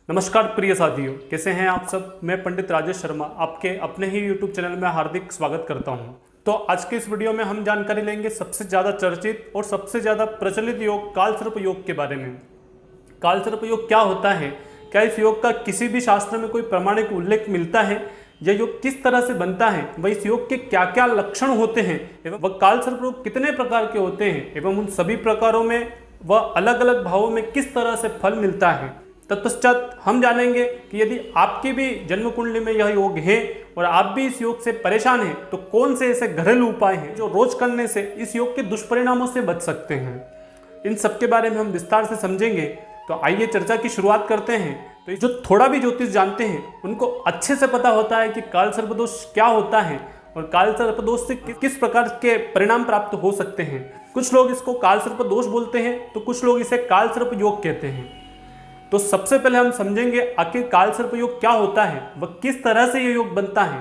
नमस्कार प्रिय साथियों, कैसे हैं आप सब। मैं पंडित राजेश शर्मा आपके अपने ही YouTube चैनल में हार्दिक स्वागत करता हूं। तो आज के इस वीडियो में हम जानकारी लेंगे सबसे ज़्यादा चर्चित और सबसे ज़्यादा प्रचलित योग कालसर्प योग के बारे में। कालसर्प योग क्या होता है, क्या इस योग का किसी भी शास्त्र में कोई प्रमाणिक उल्लेख मिलता है, यह योग किस तरह से बनता है, वह इस योग के क्या क्या लक्षण होते हैं एवं वह कालसर्प योग कितने प्रकार के होते हैं एवं उन सभी प्रकारों में वह अलग अलग भावों में किस तरह से फल मिलता है। तत्पश्चात हम जानेंगे कि यदि आपकी भी जन्म कुंडली में यह योग है और आप भी इस योग से परेशान हैं तो कौन से ऐसे घरेलू उपाय हैं जो रोज करने से इस योग के दुष्परिणामों से बच सकते हैं। इन सब के बारे में हम विस्तार से समझेंगे। तो आइए चर्चा की शुरुआत करते हैं। तो जो थोड़ा भी ज्योतिष जानते हैं उनको अच्छे से पता होता है कि कालसर्प दोष क्या होता है और कालसर्प दोष से किस प्रकार के परिणाम प्राप्त हो सकते हैं। कुछ लोग इसको कालसर्प दोष बोलते हैं तो कुछ लोग इसे कालसर्प योग कहते हैं। तो सबसे पहले हम समझेंगे आखिर कालसर्प योग क्या होता है, वह किस तरह से ये योग बनता है।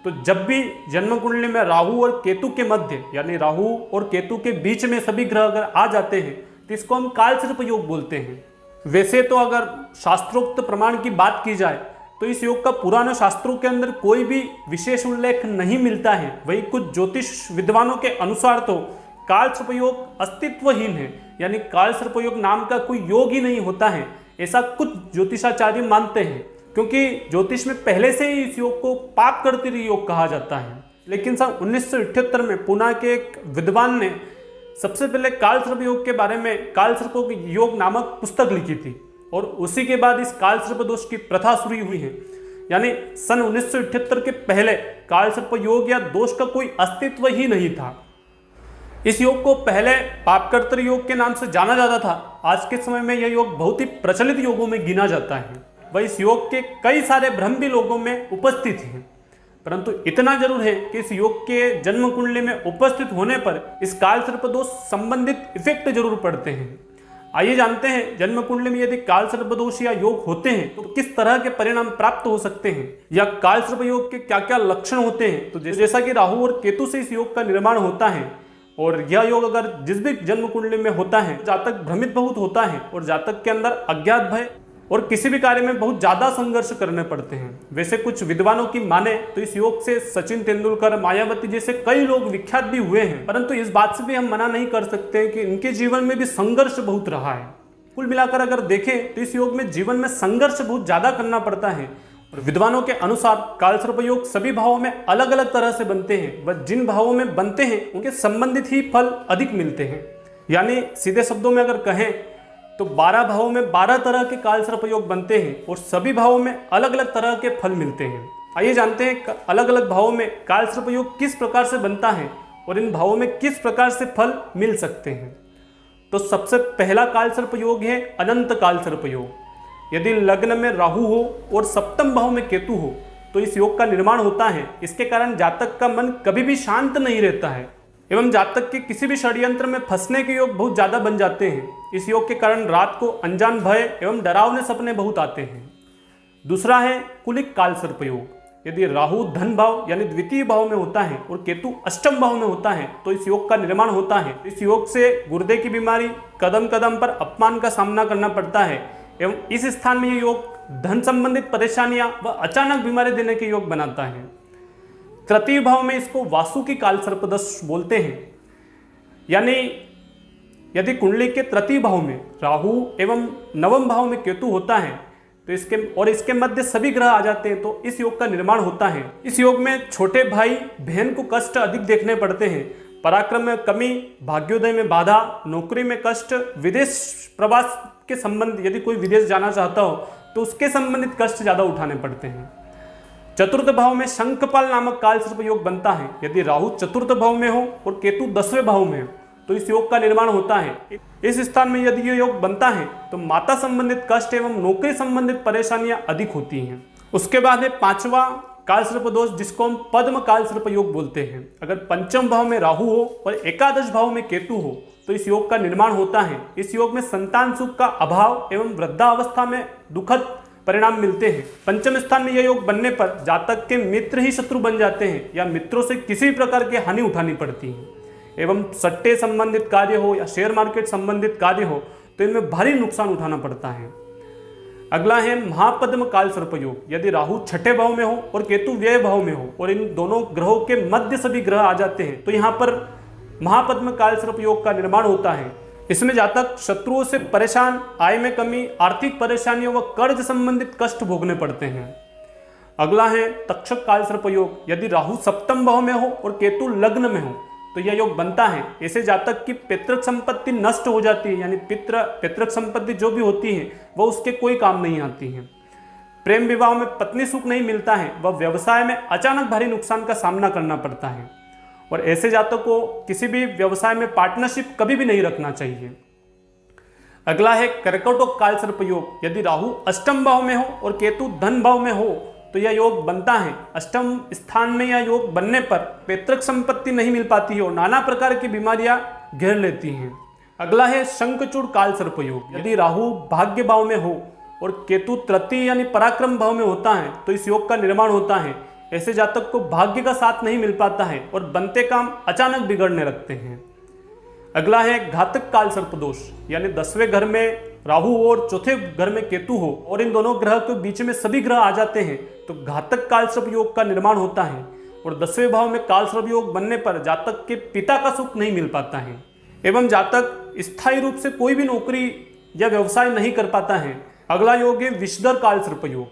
तो जब भी जन्म कुंडली में राहु और केतु के मध्य यानी राहु और केतु के बीच में सभी ग्रह अगर आ जाते हैं तो इसको हम कालसर्प योग बोलते हैं। वैसे तो अगर शास्त्रोक्त प्रमाण की बात की जाए तो इस योग का पुराने शास्त्रों के अंदर कोई भी विशेष उल्लेख नहीं मिलता है। वही कुछ ज्योतिष विद्वानों के अनुसार तो कालसर्प योग अस्तित्वहीन है, यानी कालसर्प योग नाम का कोई योग ही नहीं होता है, ऐसा कुछ ज्योतिषाचार्य मानते हैं। क्योंकि ज्योतिष में पहले से ही इस योग को पाप कर्तरी योग कहा जाता है। लेकिन सन 1978 में पुणे के एक विद्वान ने सबसे पहले कालसर्प योग के बारे में कालसर्प योग नामक पुस्तक लिखी थी और उसी के बाद इस कालसर्प दोष की प्रथा शुरू हुई है। यानी सन 1978 के पहले कालसर्प योग या दोष का कोई अस्तित्व ही नहीं था। इस योग को पहले पापकर्तरी योग के नाम से जाना जाता था। आज के समय में यह योग बहुत ही प्रचलित योगों में गिना जाता है। वह इस योग के कई सारे भ्रम भी लोगों में उपस्थित हैं, परंतु इतना जरूर है कि इस योग के जन्म कुंडली में उपस्थित होने पर इस कालसर्प दोष संबंधित इफेक्ट जरूर पड़ते हैं। आइए जानते हैं जन्म कुंडली में यदि कालसर्प दोष या योग होते हैं तो किस तरह के परिणाम प्राप्त हो सकते हैं या कालसर्प योग के क्या क्या लक्षण होते हैं। तो जैसा कि राहु और केतु से इस योग का निर्माण होता है और यह योग अगर जिस भी जन्म कुंडली में होता है, जातक भ्रमित बहुत होता है और जातक के अंदर अज्ञात भय और किसी भी कार्य में बहुत ज्यादा संघर्ष करने पड़ते हैं। वैसे कुछ विद्वानों की माने तो इस योग से सचिन तेंदुलकर, मायावती जैसे कई लोग विख्यात भी हुए हैं, परंतु इस बात से भी हम मना नहीं कर सकते कि इनके जीवन में भी संघर्ष बहुत रहा है। कुल मिलाकर अगर देखें तो इस योग में जीवन में संघर्ष बहुत ज्यादा करना पड़ता है। और विद्वानों के अनुसार कालसर्प योग सभी भावों में अलग अलग तरह से बनते हैं। वह जिन भावों में बनते हैं उनके संबंधित ही फल अधिक मिलते हैं। यानी सीधे शब्दों में अगर कहें तो 12 भावों में 12 तरह के कालसर्प योग बनते हैं और सभी भावों में अलग अलग तरह के फल मिलते हैं। आइए जानते हैं अलग अलग भावों में कालसर्प योग किस प्रकार से बनता है और इन भावों में किस प्रकार से फल मिल सकते हैं। तो सबसे पहला कालसर्प योग है अनंत कालसर्प योग। यदि लग्न में राहु हो और सप्तम भाव में केतु हो तो इस योग का निर्माण होता है। इसके कारण जातक का मन कभी भी शांत नहीं रहता है एवं जातक के किसी भी षड्यंत्र में फंसने के योग बहुत ज्यादा बन जाते हैं। इस योग के कारण रात को अनजान भय एवं डरावने सपने बहुत आते हैं। दूसरा है कुलिक कालसर्प योग। यदि राहु धन भाव यानी द्वितीय भाव में होता है और केतु अष्टम भाव में होता है तो इस योग का निर्माण होता है। इस योग से गुर्दे की बीमारी, कदम कदम पर अपमान का सामना करना पड़ता है एवं इस स्थान में ये योग धन संबंधित परेशानियां व अचानक बीमारी देने के योग बनाता है। तृतीय भाव में इसको वासुकी कालसर्प दोष बोलते हैं। यानी यदि कुंडली के तृतीय भाव में राहु एवं नवम भाव में केतु होता है तो इसके मध्य सभी ग्रह आ जाते हैं तो इस योग का निर्माण होता है। इस योग में छोटे भाई बहन को कष्ट अधिक देखने पड़ते हैं। पराक्रम में कमी, भाग्योदय में बाधा, नौकरी में कष्ट, विदेश प्रवास के संबंध यदि कोई विदेश जाना चाहता हो तो उसके संबंधित कष्ट ज्यादा उठाने पड़ते हैं। चतुर्थ भाव में शंखपाल नामक कालसर्प योग बनता है। यदि राहु चतुर्थ भाव में हो और केतु 10वें भाव में हो तो इस योग का निर्माण होता है। इस स्थान में यदि ये योग बनता है तो माता संबंधित कष्ट एवं नौकरी संबंधित परेशानियां अधिक होती हैं। उसके बाद है पांचवा कालसर्प दोष जिसको हम पद्म कालसर्प योग बोलते हैं। अगर पंचम भाव में राहु हो और एकादश भाव में केतु हो तो इस योग का निर्माण होता है। इस योग में संतान सुख का अभाव एवं वृद्धावस्था में दुखद परिणाम मिलते हैं। पंचम स्थान में यह योग बनने पर जातक के मित्र ही शत्रु बन जाते हैं या मित्रों से किसी भी प्रकार की हानि उठानी पड़ती है एवं सट्टे संबंधित कार्य हो या शेयर मार्केट संबंधित कार्य हो तो इनमें भारी नुकसान उठाना पड़ता है। अगला है महापद्म काल सर्प योग। यदि राहु छठे भाव में हो और केतु व्यय भाव में हो और इन दोनों ग्रहों के मध्य सभी ग्रह आ जाते हैं तो यहाँ पर महापद्म काल सर्प योग का निर्माण होता है। इसमें जातक शत्रुओं से परेशान, आय में कमी, आर्थिक परेशानियों व कर्ज संबंधित कष्ट भोगने पड़ते हैं। अगला है तक्षक काल सर्प योग। यदि राहु सप्तम भाव में हो और केतु लग्न में हो तो यह योग बनता है। ऐसे जातक की पितृक संपत्ति नष्ट हो जाती है, यानी पितृक संपत्ति जो भी होती है वह उसके कोई काम नहीं आती है। प्रेम विवाह में पत्नी सुख नहीं मिलता है, वह व्यवसाय में अचानक भारी नुकसान का सामना करना पड़ता है। और ऐसे जातक को किसी भी व्यवसाय में पार्टनरशिप कभी भी नहीं रखना चाहिए। अगला है कर्कटक काल सर्प योग। यदि राहु अष्टम भाव में हो और केतु धन भाव में हो तो यह योग बनता है। अष्टम स्थान में यह योग बनने पर पैतृक संपत्ति नहीं मिल पाती है और नाना प्रकार की बीमारियां घेर लेती हैं। अगला है शंखचूड़ काल सर्प योग। यदि राहु भाग्य भाव में हो और केतु तृतीय यानी पराक्रम भाव में होता है तो इस योग का निर्माण होता है। ऐसे जातक को भाग्य का साथ नहीं मिल पाता है और बनते काम अचानक बिगड़ने लगते हैं। अगला है घातक काल सर्प दोष। यानी 10वें घर में राहु और चौथे घर में केतु हो और इन दोनों ग्रह के बीच में सभी ग्रह आ जाते हैं तो घातक काल सर्प योग का निर्माण होता है। और 10वें भाव में काल सर्प योग बनने पर जातक के पिता का सुख नहीं मिल पाता है एवं जातक स्थायी रूप से कोई भी नौकरी या व्यवसाय नहीं कर पाता है। अगला योग है विषधर काल सर्प योग।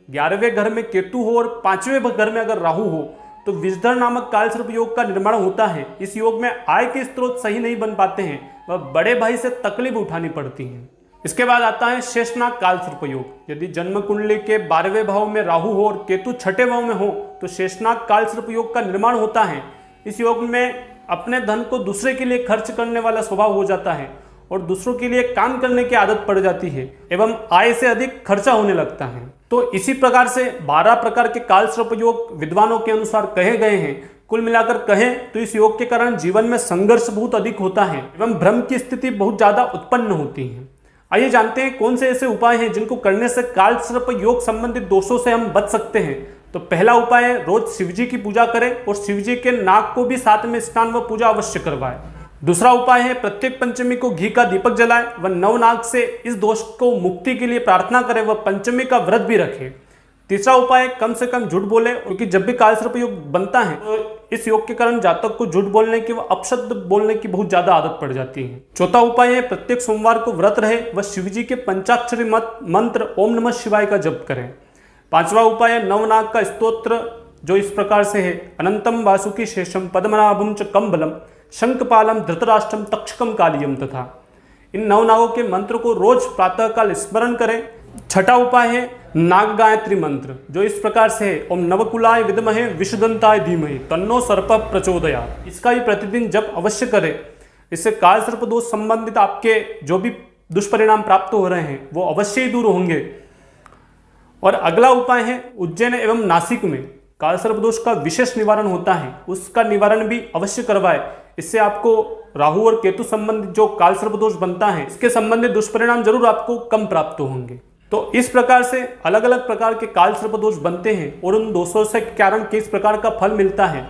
11वें घर में केतु हो और 5वें घर में अगर राहु हो तो विषधर नामक काल सर्प योग का निर्माण होता है। इस योग में आय के स्रोत सही नहीं बन पाते हैं, वह बड़े भाई से तकलीफ उठानी पड़ती है। इसके बाद आता है शेषनाग काल सर्प योग। यदि जन्म कुंडली के 12वें भाव में राहु हो और केतु छठे भाव में हो तो शेषनाग काल सर्प योग का निर्माण होता है। इस योग में अपने धन को दूसरे के लिए खर्च करने वाला स्वभाव हो जाता है और दूसरों के लिए काम करने की आदत पड़ जाती है एवं आय से अधिक खर्चा होने लगता है। तो इसी प्रकार से 12 प्रकार के काल सर्प योग विद्वानों के अनुसार कहे गए हैं। कुल मिलाकर कहें तो इस योग के कारण जीवन में संघर्ष बहुत अधिक होता है एवं भ्रम की स्थिति बहुत ज्यादा उत्पन्न होती है। आइए जानते हैं कौन से ऐसे उपाय हैं जिनको करने से काल सर्प योग संबंधित दोषों से हम बच सकते हैं। तो पहला उपाय है रोज शिवजी की पूजा करें और शिवजी के नाग को भी साथ में स्नान व पूजा अवश्य करवाएं। दूसरा उपाय है प्रत्येक पंचमी को घी का दीपक जलाएं व नवनाग से इस दोष को मुक्ति के लिए प्रार्थना करें व पंचमी का व्रत भी रखें। तीसरा उपाय कम से कम झूठ बोले, क्योंकि जब भी काल सर्प योग बनता है तो इस योग के कारण जातक को झूठ बोलने की व अपशब्द बोलने की बहुत ज्यादा आदत पड़ जाती है। चौथा उपाय है प्रत्येक सोमवार को व्रत रहे व शिवजी के पंचाक्षरी मंत्र ओम नमः शिवाय का जप करें। पांचवा उपाय है नवनाग का स्तोत्र जो इस प्रकार से है अनंतम वासुकी शेषम पद्मनाभम च कम्बलम शंखपालम धृतराष्ट्रम तक्षकम कालियम तथा। इन नवनागों के मंत्र को रोज प्रातः काल स्मरण करें। छठा उपाय है नाग गायत्री मंत्र जो इस प्रकार से है ओम नवकुलाय विद्महे विषुदंताय धीमहि तन्नो सर्प प्रचोदयात्। इसका भी प्रतिदिन जप अवश्य करें। इससे काल सर्प दोष संबंधित आपके जो भी दुष्परिणाम प्राप्त हो रहे हैं वो अवश्य ही दूर होंगे। और अगला उपाय है उज्जैन एवं नासिक में काल सर्प दोष का विशेष निवारण होता है, उसका निवारण भी अवश्य करवाए। इससे आपको राहु और केतु संबंधित जो काल सर्प दोष बनता है इसके संबंधित दुष्परिणाम जरूर आपको कम प्राप्त होंगे। तो इस प्रकार से अलग अलग प्रकार के काल सर्प दोष बनते हैं और उन दोषों से कारण किस प्रकार का फल मिलता है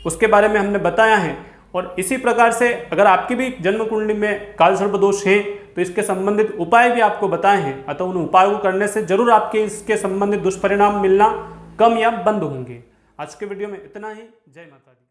उसके बारे में हमने बताया है। और इसी प्रकार से अगर आपकी भी जन्म कुंडली में काल सर्प दोष है तो इसके संबंधित उपाय भी आपको बताए हैं, अतः उन उपायों को करने से जरूर आपके इसके संबंधित दुष्परिणाम मिलना कम या बंद होंगे। आज के वीडियो में इतना ही। जय माता दी।